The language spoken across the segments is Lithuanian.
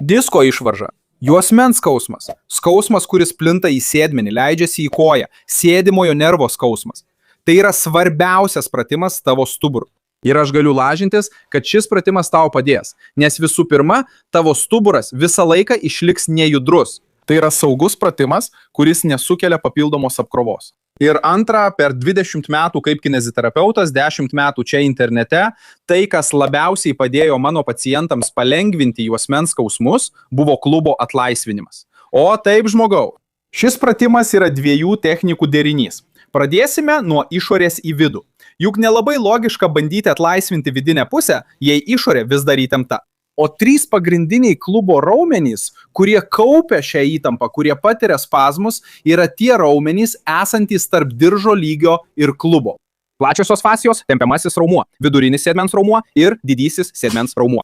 Disko išvarža. Juosmens skausmas. Skausmas, kuris plinta į sėdmenį, leidžiasi į koją. Sėdimojo nervo skausmas. Tai yra svarbiausias pratimas tavo stuburui. Ir aš galiu lažintis, kad šis pratimas tau padės. Nes visų pirma, tavo stuburas visą laiką išliks nejudrus. Tai yra saugus pratimas, kuris nesukelia papildomos apkrovos. Ir antra, per 20 metų kaip kineziterapeutas, 10 metų čia internete, tai, kas labiausiai padėjo mano pacientams palengvinti juosmens skausmus, buvo klubo atlaisvinimas. O taip, žmogau. Šis pratimas yra dviejų technikų derinys. Pradėsime nuo išorės į vidų. Juk nelabai logiška bandyti atlaisvinti vidinę pusę, jei išorė vis dar įtempta. O 3 pagrindiniai klubo raumenys, kurie kaupia šią įtampą, kurie patiria spazmus, yra tie raumenys esantys tarp diržo lygio ir klubo. Plačiosios fascijos, tempiamasis raumuo, vidurinis sėdmens raumuo ir didysis sėdmens raumuo.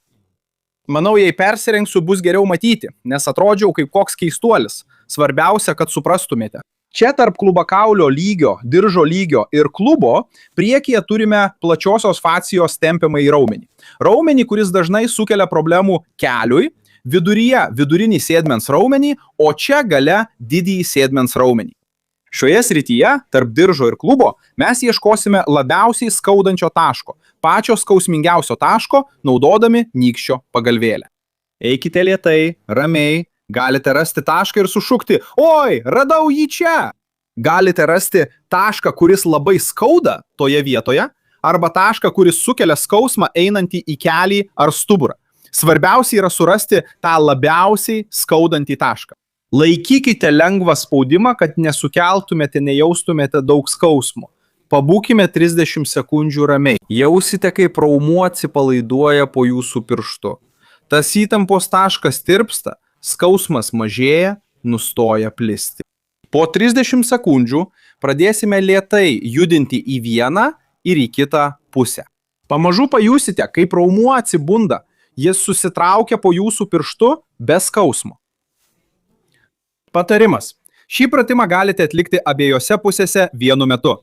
Manau, jei persirengsiu, bus geriau matyti, nes atrodžiau kaip koks keistuolis. Svarbiausia, kad suprastumėte. Čia tarp klubakaulio lygio, diržo lygio ir klubo priekyje turime plačiosios fascijos tempiamą į raumenį. Raumenį, kuris dažnai sukelia problemų keliui, viduryje vidurinį sėdmens raumenį, o čia gale didįjį sėdmens raumenį. Šioje srityje, tarp diržo ir klubo, mes ieškosime labiausiai skaudančio taško, pačio skausmingiausio taško, naudodami nykščio pagalvėlę. Eikite lėtai, ramiai. Galite rasti tašką ir sušukti, oi, radau jį čia. Galite rasti tašką, kuris labai skauda toje vietoje, arba tašką, kuris sukelia skausmą einantį į kelį ar stuburą. Svarbiausia yra surasti tą labiausiai skaudantį tašką. Laikykite lengvą spaudimą, kad nesukeltumėte, nejaustumėte daug skausmo. Pabūkime 30 sekundžių ramiai. Jausite, kaip raumuo atsipalaiduoja po jūsų pirštu. Tas įtampos taškas tirpsta. Skausmas mažėja, nustoja plisti. Po 30 sekundžių pradėsime lėtai judinti į vieną ir į kitą pusę. Pamažu pajusite, kaip raumuo atsibunda, jis susitraukia po jūsų pirštu be skausmo. Patarimas. Šį pratimą galite atlikti abiejose pusėse vienu metu.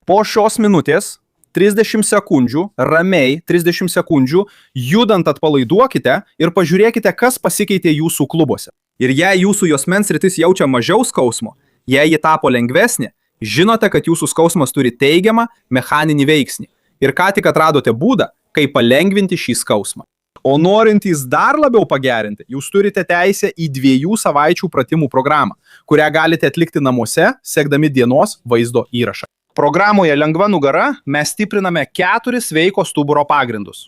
Po šios minutės 30 sekundžių, ramiai 30 sekundžių, judant atpalaiduokite ir pažiūrėkite, kas pasikeitė jūsų klubuose. Ir jei jūsų juosmens sritis jaučia mažiau skausmo, jei ji tapo lengvesnė, žinote, kad jūsų skausmas turi teigiamą mechaninį veiksnį. Ir ką tik atradote būdą, kaip palengvinti šį skausmą. O norintys dar labiau pagerinti, jūs turite teisę į 2 savaičių pratimų programą, kurią galite atlikti namuose, sekdami dienos vaizdo įrašą. Programoje Lengva nugara mes stipriname 4 sveiko stuburo pagrindus.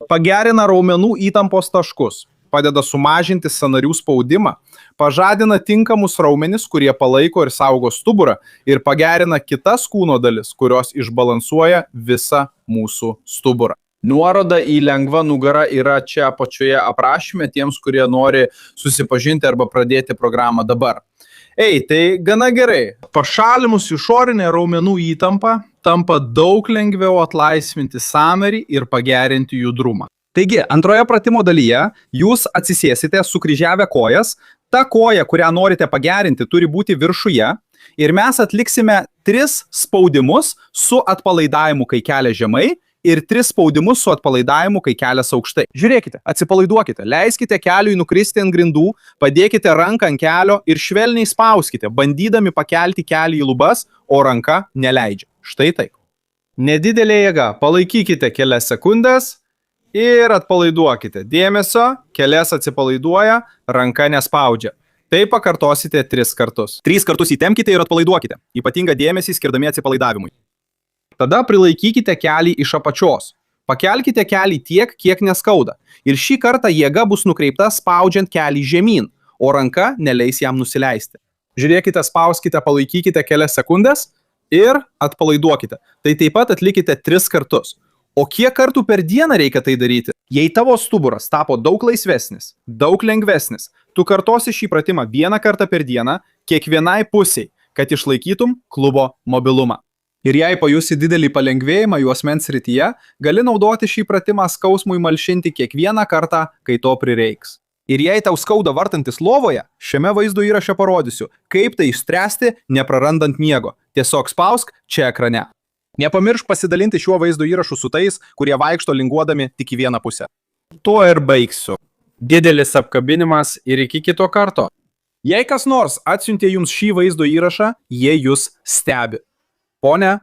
Pagerina raumenų įtampos taškus, padeda sumažinti sąnarių spaudimą, pažadina tinkamus raumenis, kurie palaiko ir saugo stuburą ir pagerina kitas kūno dalis, kurios išbalansuoja visą mūsų stuburą. Nuoroda į Lengva nugara yra čia apačioje aprašyme tiems, kurie nori susipažinti arba pradėti programą dabar. Tai gana gerai. Pašalimus išorinę raumenų įtampą tampa daug lengviau atlaisvinti sąnarį ir pagerinti judrumą. Taigi, antroje pratimo dalyje jūs atsisėsite sukryžiavę kojas. Ta koja, kurią norite pagerinti, turi būti viršuje. Ir mes atliksime 3 spaudimus su atpalaidavimu, kai kelia žemai. Ir 3 spaudimus su atpalaidavimu, kai kelias aukštai. Žiūrėkite, atsipalaiduokite, leiskite keliui nukristi ant grindų, padėkite ranką ant kelio ir švelniai spauskite, bandydami pakelti kelį į lubas, o ranka neleidžia. Štai taip. Nedidelė jėga, palaikykite kelias sekundės ir atpalaiduokite. Dėmesio, kelias atsipalaiduoja, ranka nespaudžia. Tai pakartosite 3 kartus. 3 kartus įtempkite ir atpalaiduokite, ypatingą dėmesį skirdami atsipalaidavimui. Tada prilaikykite kelį iš apačios. Pakelkite kelį tiek, kiek neskauda. Ir šį kartą jėga bus nukreipta spaudžiant kelį žemyn, o ranka neleis jam nusileisti. Žiūrėkite, spauskite, palaikykite kelias sekundės ir atpalaiduokite. Tai taip pat atlikite 3 kartus. O kiek kartų per dieną reikia tai daryti? Jei tavo stuburas tapo daug laisvesnis, daug lengvesnis, tu kartosi šį pratimą 1 kartą per dieną kiekvienai pusiai, kad išlaikytum klubo mobilumą. Ir jei pajusi didelį palengvėjimą juosmens srityje, gali naudoti šį pratimą skausmui malšinti kiekvieną kartą, kai to prireiks. Ir jei tau skauda vartantis lovoje, šiame vaizdo įraše parodysiu, kaip tai išspręsti, neprarandant miego. Tiesiog spausk čia ekrane. Nepamiršk pasidalinti šiuo vaizdo įrašu su tais, kurie vaikšto linguodami tik į vieną pusę. Tuo ir baigsiu. Didelis apkabinimas ir iki kito karto. Jei kas nors atsiuntė jums šį vaizdo įrašą, jie jūs stebi. Pone,